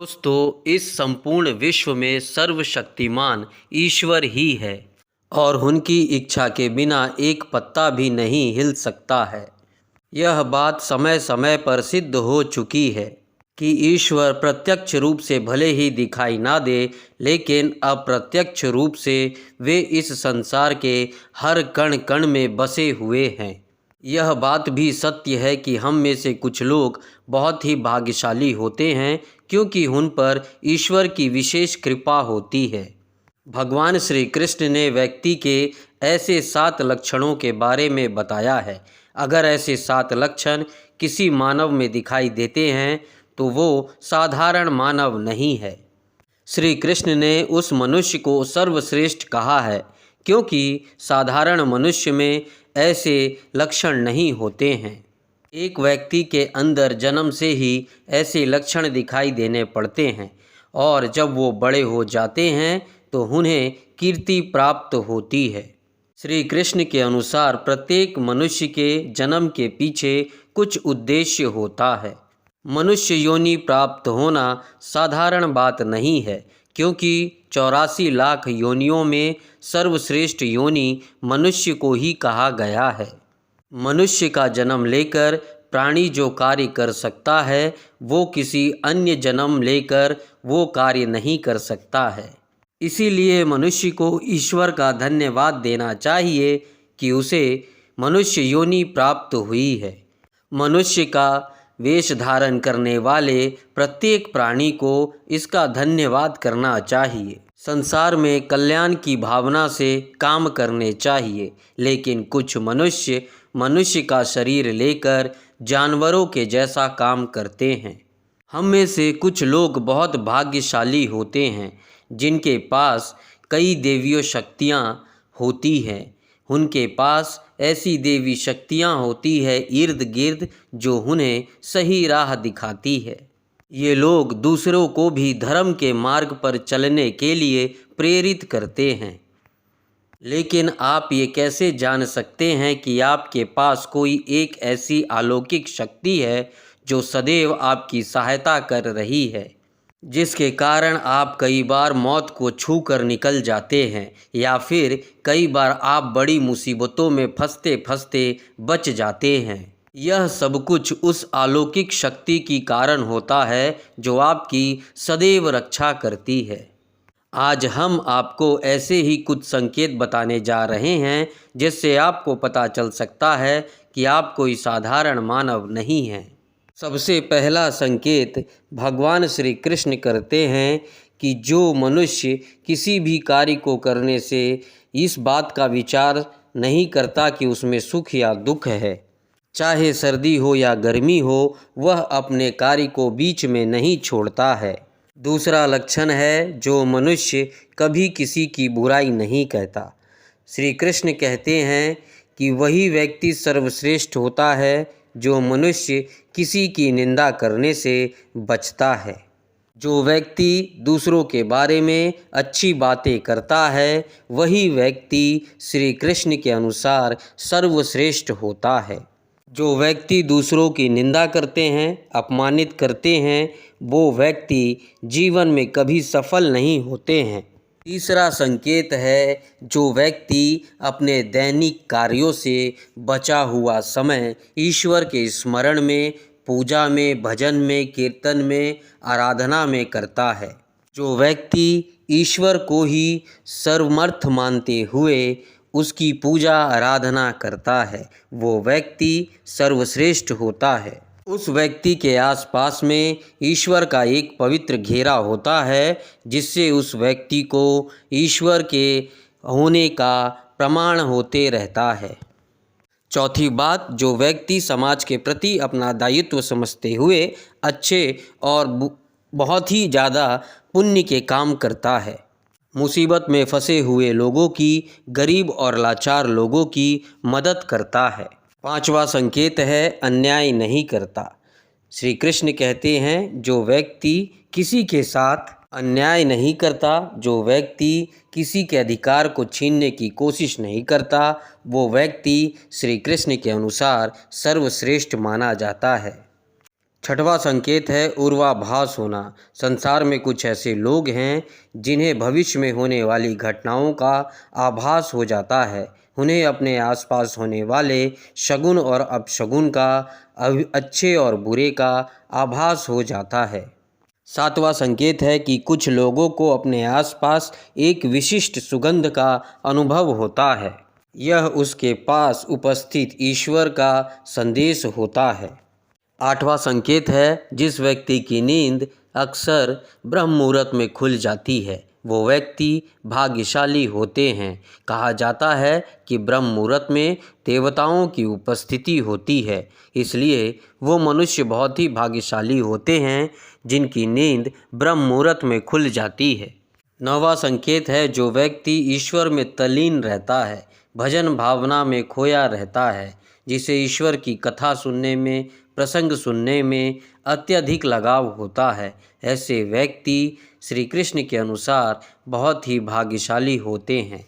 दोस्तों, इस संपूर्ण विश्व में सर्वशक्तिमान ईश्वर ही है और उनकी इच्छा के बिना एक पत्ता भी नहीं हिल सकता है। यह बात समय समय पर सिद्ध हो चुकी है कि ईश्वर प्रत्यक्ष रूप से भले ही दिखाई ना दे, लेकिन अप्रत्यक्ष रूप से वे इस संसार के हर कण कण में बसे हुए हैं। यह बात भी सत्य है कि हम में से कुछ लोग बहुत ही भाग्यशाली होते हैं, क्योंकि उन पर ईश्वर की विशेष कृपा होती है। भगवान श्री कृष्ण ने व्यक्ति के ऐसे 7 लक्षणों के बारे में बताया है। अगर ऐसे 7 लक्षण किसी मानव में दिखाई देते हैं तो वो साधारण मानव नहीं है। श्री कृष्ण ने उस मनुष्य को सर्वश्रेष्ठ कहा है, क्योंकि साधारण मनुष्य में ऐसे लक्षण नहीं होते हैं। एक व्यक्ति के अंदर जन्म से ही ऐसे लक्षण दिखाई देने पड़ते हैं और जब वो बड़े हो जाते हैं तो उन्हें कीर्ति प्राप्त होती है। श्री कृष्ण के अनुसार प्रत्येक मनुष्य के जन्म के पीछे कुछ उद्देश्य होता है। मनुष्य योनि प्राप्त होना साधारण बात नहीं है, क्योंकि 84 लाख योनियों में सर्वश्रेष्ठ योनि मनुष्य को ही कहा गया है। मनुष्य का जन्म लेकर प्राणी जो कार्य कर सकता है, वो किसी अन्य जन्म लेकर वो कार्य नहीं कर सकता है। इसीलिए मनुष्य को ईश्वर का धन्यवाद देना चाहिए कि उसे मनुष्य योनि प्राप्त हुई है। मनुष्य का वेश धारण करने वाले प्रत्येक प्राणी को इसका धन्यवाद करना चाहिए। संसार में कल्याण की भावना से काम करने चाहिए, लेकिन कुछ मनुष्य का शरीर लेकर जानवरों के जैसा काम करते हैं। हम में से कुछ लोग बहुत भाग्यशाली होते हैं, जिनके पास कई देवीय शक्तियाँ होती हैं। उनके पास ऐसी देवी शक्तियाँ होती है इर्द गिर्द, जो उन्हें सही राह दिखाती है। ये लोग दूसरों को भी धर्म के मार्ग पर चलने के लिए प्रेरित करते हैं। लेकिन आप ये कैसे जान सकते हैं कि आपके पास कोई एक ऐसी अलौकिक शक्ति है जो सदैव आपकी सहायता कर रही है, जिसके कारण आप कई बार मौत को छू कर निकल जाते हैं, या फिर कई बार आप बड़ी मुसीबतों में फंसते फंसते बच जाते हैं? यह सब कुछ उस अलौकिक शक्ति की कारण होता है जो आपकी सदैव रक्षा करती है। आज हम आपको ऐसे ही कुछ संकेत बताने जा रहे हैं, जिससे आपको पता चल सकता है कि आप कोई साधारण मानव नहीं हैं। सबसे पहला संकेत भगवान श्री कृष्ण करते हैं कि जो मनुष्य किसी भी कार्य को करने से इस बात का विचार नहीं करता कि उसमें सुख या दुख है, चाहे सर्दी हो या गर्मी हो, वह अपने कार्य को बीच में नहीं छोड़ता है। दूसरा लक्षण है जो मनुष्य कभी किसी की बुराई नहीं कहता। श्री कृष्ण कहते हैं कि वही व्यक्ति सर्वश्रेष्ठ होता है जो मनुष्य किसी की निंदा करने से बचता है। जो व्यक्ति दूसरों के बारे में अच्छी बातें करता है, वही व्यक्ति श्री कृष्ण के अनुसार सर्वश्रेष्ठ होता है। जो व्यक्ति दूसरों की निंदा करते हैं, अपमानित करते हैं, वो व्यक्ति जीवन में कभी सफल नहीं होते हैं। तीसरा संकेत है जो व्यक्ति अपने दैनिक कार्यों से बचा हुआ समय ईश्वर के स्मरण में, पूजा में, भजन में, कीर्तन में, आराधना में करता है। जो व्यक्ति ईश्वर को ही सर्वमर्थ मानते हुए उसकी पूजा आराधना करता है, वो व्यक्ति सर्वश्रेष्ठ होता है। उस व्यक्ति के आसपास में ईश्वर का एक पवित्र घेरा होता है, जिससे उस व्यक्ति को ईश्वर के होने का प्रमाण होते रहता है। चौथी बात, जो व्यक्ति समाज के प्रति अपना दायित्व समझते हुए अच्छे और बहुत ही ज़्यादा पुण्य के काम करता है। मुसीबत में फंसे हुए लोगों की, गरीब और लाचार लोगों की मदद करता है। पांचवा संकेत है अन्याय नहीं करता। श्री कृष्ण कहते हैं जो व्यक्ति किसी के साथ अन्याय नहीं करता, जो व्यक्ति किसी के अधिकार को छीनने की कोशिश नहीं करता, वो व्यक्ति श्री कृष्ण के अनुसार सर्वश्रेष्ठ माना जाता है। छठवां संकेत है पूर्वाभास होना। संसार में कुछ ऐसे लोग हैं जिन्हें भविष्य में होने वाली घटनाओं का आभास हो जाता है। उन्हें अपने आसपास होने वाले शगुन और अपशगुन का, अच्छे और बुरे का आभास हो जाता है। सातवां संकेत है कि कुछ लोगों को अपने आसपास एक विशिष्ट सुगंध का अनुभव होता है। यह उसके पास उपस्थित ईश्वर का संदेश होता है। आठवां संकेत है जिस व्यक्ति की नींद अक्सर ब्रह्म मुहूर्त में खुल जाती है वो व्यक्ति भाग्यशाली होते हैं। कहा जाता है कि ब्रह्म मुहूर्त में देवताओं की उपस्थिति होती है, इसलिए वो मनुष्य बहुत ही भाग्यशाली होते हैं जिनकी नींद ब्रह्म मुहूर्त में खुल जाती है। नौवां संकेत है जो व्यक्ति ईश्वर में तल्लीन रहता है, भजन भावना में खोया रहता है, जिसे ईश्वर की कथा सुनने में, प्रसंग सुनने में अत्यधिक लगाव होता है, ऐसे व्यक्ति श्री कृष्ण के अनुसार बहुत ही भाग्यशाली होते हैं।